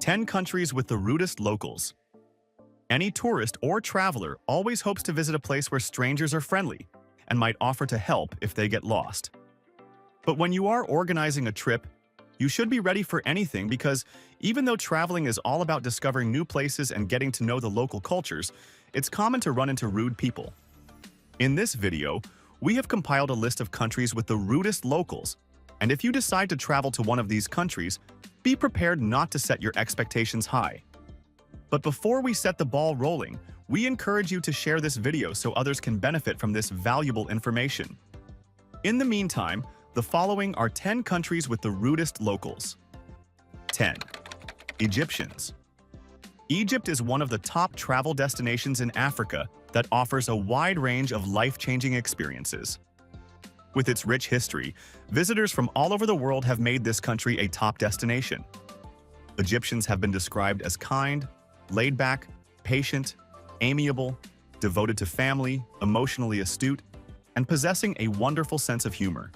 10 countries with the rudest locals. Any tourist or traveler always hopes to visit a place where strangers are friendly and might offer to help if they get lost. But when you are organizing a trip, you should be ready for anything because even though traveling is all about discovering new places and getting to know the local cultures, it's common to run into rude people. In this video, we have compiled a list of countries with the rudest locals, and if you decide to travel to one of these countries, be prepared not to set your expectations high. But before we set the ball rolling, we encourage you to share this video so others can benefit from this valuable information. In the meantime, the following are 10 countries with the rudest locals. 10. Egyptians. Egypt is one of the top travel destinations in Africa that offers a wide range of life-changing experiences. With its rich history, visitors from all over the world have made this country a top destination. Egyptians have been described as kind, laid-back, patient, amiable, devoted to family, emotionally astute, and possessing a wonderful sense of humor.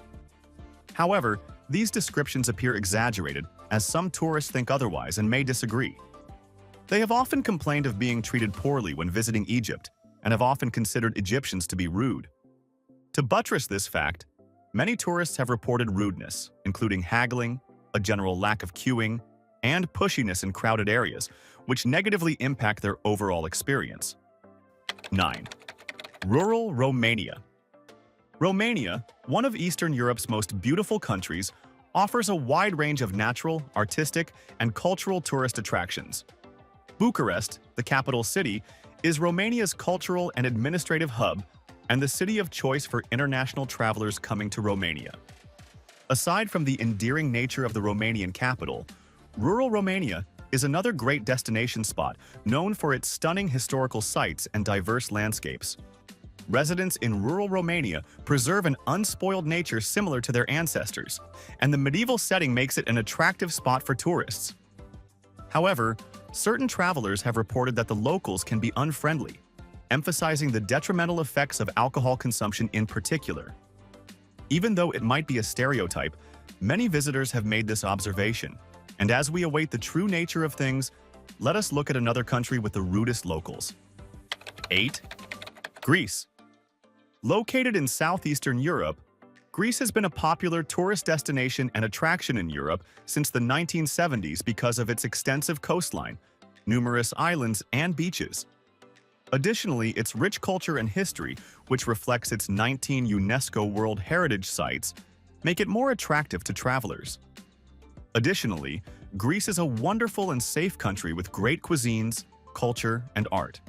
However, these descriptions appear exaggerated, as some tourists think otherwise and may disagree. They have often complained of being treated poorly when visiting Egypt, and have often considered Egyptians to be rude. To buttress this fact, many tourists have reported rudeness, including haggling, a general lack of queuing, and pushiness in crowded areas, which negatively impact their overall experience. 9. Rural Romania. Romania, one of Eastern Europe's most beautiful countries, offers a wide range of natural, artistic, and cultural tourist attractions. Bucharest, the capital city, is Romania's cultural and administrative hub and the city of choice for international travelers coming to Romania. Aside from the endearing nature of the Romanian capital, rural Romania is another great destination spot known for its stunning historical sites and diverse landscapes. Residents in rural Romania preserve an unspoiled nature similar to their ancestors, and the medieval setting makes it an attractive spot for tourists. However, certain travelers have reported that the locals can be unfriendly, emphasizing the detrimental effects of alcohol consumption in particular. Even though it might be a stereotype, many visitors have made this observation, and as we await the true nature of things, let us look at another country with the rudest locals. 8. Greece. Located in southeastern Europe, Greece has been a popular tourist destination and attraction in Europe since the 1970s because of its extensive coastline, numerous islands, and beaches. Additionally, its rich culture and history, which reflects its 19 UNESCO World Heritage Sites, make it more attractive to travelers. Additionally, Greece is a wonderful and safe country with great cuisines, culture, and art.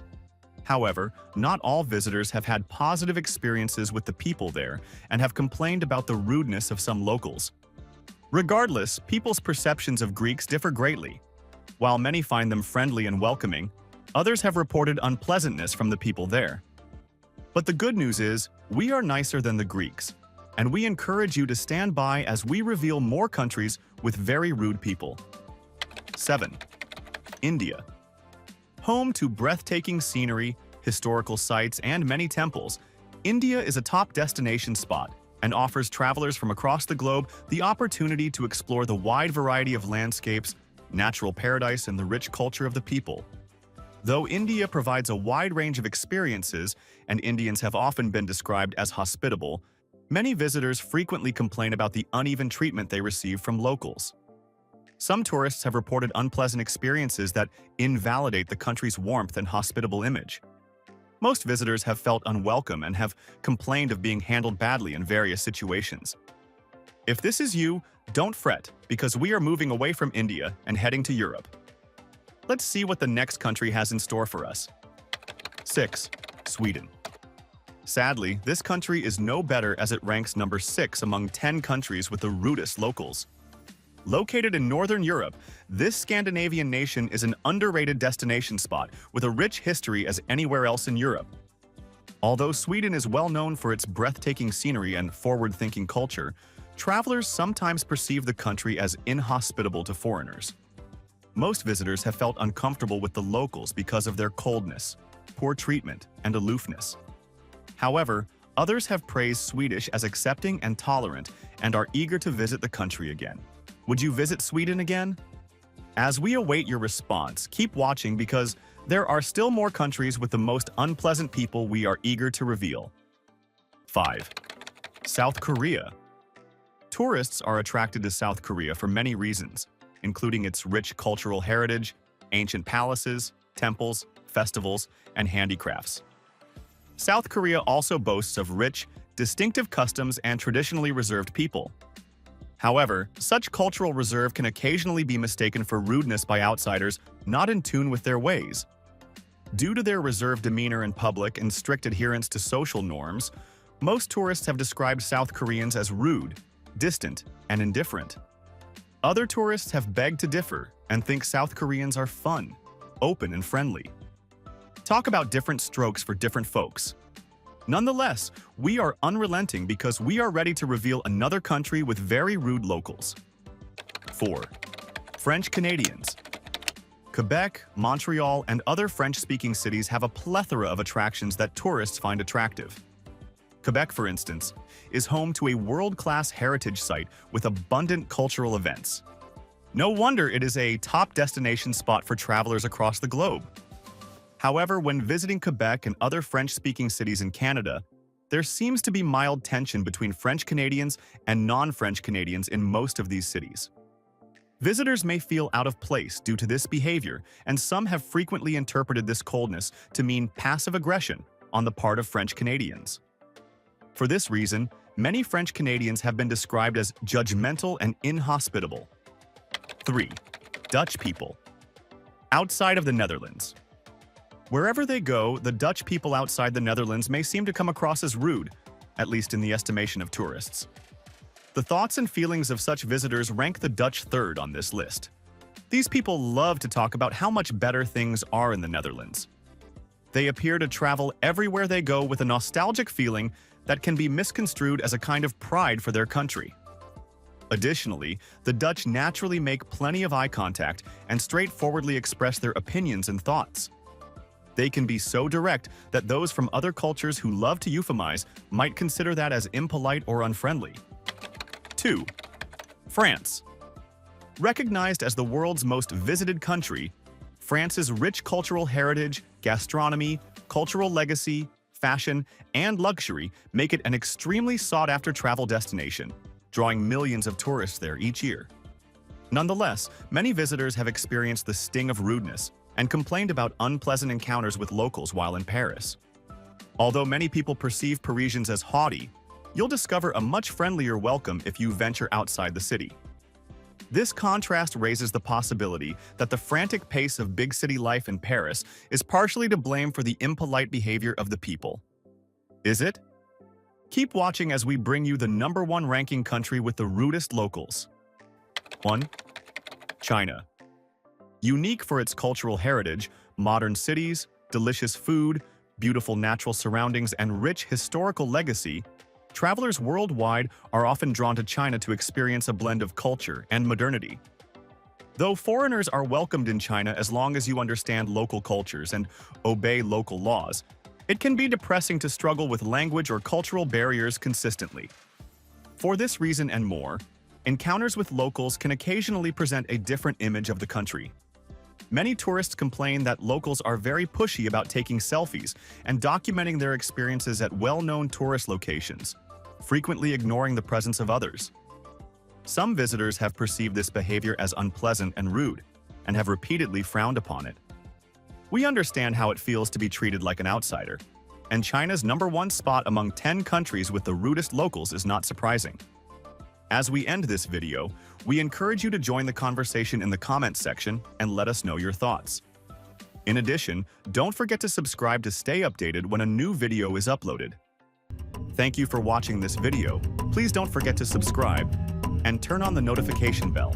However, not all visitors have had positive experiences with the people there and have complained about the rudeness of some locals. Regardless, people's perceptions of Greeks differ greatly. While many find them friendly and welcoming, others have reported unpleasantness from the people there. But the good news is, we are nicer than the Greeks, and we encourage you to stand by as we reveal more countries with very rude people. 7. India. Home to breathtaking scenery, historical sites, and many temples, India is a top destination spot and offers travelers from across the globe the opportunity to explore the wide variety of landscapes, natural paradise, and the rich culture of the people. Though India provides a wide range of experiences and Indians have often been described as hospitable, many visitors frequently complain about the uneven treatment they receive from locals. Some tourists have reported unpleasant experiences that invalidate the country's warmth and hospitable image. Most visitors have felt unwelcome and have complained of being handled badly in various situations. If this is you, don't fret, because we are moving away from India and heading to Europe. Let's see what the next country has in store for us. 6. Sweden. Sadly, this country is no better as it ranks number 6 among 10 countries with the rudest locals. Located in Northern Europe, this Scandinavian nation is an underrated destination spot with a rich history as anywhere else in Europe. Although Sweden is well known for its breathtaking scenery and forward-thinking culture, travelers sometimes perceive the country as inhospitable to foreigners. Most visitors have felt uncomfortable with the locals because of their coldness, poor treatment, and aloofness. However, others have praised Swedish as accepting and tolerant and are eager to visit the country again. Would you visit Sweden again? As we await your response, keep watching because there are still more countries with the most unpleasant people we are eager to reveal. 5. South Korea. Tourists are attracted to South Korea for many reasons, including its rich cultural heritage, ancient palaces, temples, festivals, and handicrafts. South Korea also boasts of rich, distinctive customs and traditionally reserved people. However, such cultural reserve can occasionally be mistaken for rudeness by outsiders not in tune with their ways. Due to their reserved demeanor in public and strict adherence to social norms, most tourists have described South Koreans as rude, distant, and indifferent. Other tourists have begged to differ and think South Koreans are fun, open, and friendly. Talk about different strokes for different folks. Nonetheless, we are unrelenting because we are ready to reveal another country with very rude locals. 4. French Canadians. Quebec, Montreal, and other French-speaking cities have a plethora of attractions that tourists find attractive. Quebec, for instance, is home to a world-class heritage site with abundant cultural events. No wonder it is a top destination spot for travelers across the globe. However, when visiting Quebec and other French-speaking cities in Canada, there seems to be mild tension between French Canadians and non-French Canadians in most of these cities. Visitors may feel out of place due to this behavior, and some have frequently interpreted this coldness to mean passive aggression on the part of French Canadians. For this reason, many French Canadians have been described as judgmental and inhospitable. 3. Dutch people. Outside of the Netherlands. Wherever they go, the Dutch people outside the Netherlands may seem to come across as rude, at least in the estimation of tourists. The thoughts and feelings of such visitors rank the Dutch third on this list. These people love to talk about how much better things are in the Netherlands. They appear to travel everywhere they go with a nostalgic feeling that can be misconstrued as a kind of pride for their country. Additionally, the Dutch naturally make plenty of eye contact and straightforwardly express their opinions and thoughts. They can be so direct that those from other cultures who love to euphemize might consider that as impolite or unfriendly. 2. France. Recognized as the world's most visited country, France's rich cultural heritage, gastronomy, cultural legacy, fashion, and luxury make it an extremely sought-after travel destination, drawing millions of tourists there each year. Nonetheless, many visitors have experienced the sting of rudeness and complained about unpleasant encounters with locals while in Paris. Although many people perceive Parisians as haughty, you'll discover a much friendlier welcome if you venture outside the city. This contrast raises the possibility that the frantic pace of big city life in Paris is partially to blame for the impolite behavior of the people. Is it? Keep watching as we bring you the #1 ranking country with the rudest locals. 1. China. Unique for its cultural heritage, modern cities, delicious food, beautiful natural surroundings, and rich historical legacy, travelers worldwide are often drawn to China to experience a blend of culture and modernity. Though foreigners are welcomed in China as long as you understand local cultures and obey local laws, it can be depressing to struggle with language or cultural barriers consistently. For this reason and more, encounters with locals can occasionally present a different image of the country. Many tourists complain that locals are very pushy about taking selfies and documenting their experiences at well-known tourist locations, frequently ignoring the presence of others. Some visitors have perceived this behavior as unpleasant and rude, and have repeatedly frowned upon it. We understand how it feels to be treated like an outsider, and China's #1 spot among 10 countries with the rudest locals is not surprising. As we end this video, we encourage you to join the conversation in the comments section and let us know your thoughts. In addition, don't forget to subscribe to stay updated when a new video is uploaded. Thank you for watching this video. Please don't forget to subscribe and turn on the notification bell.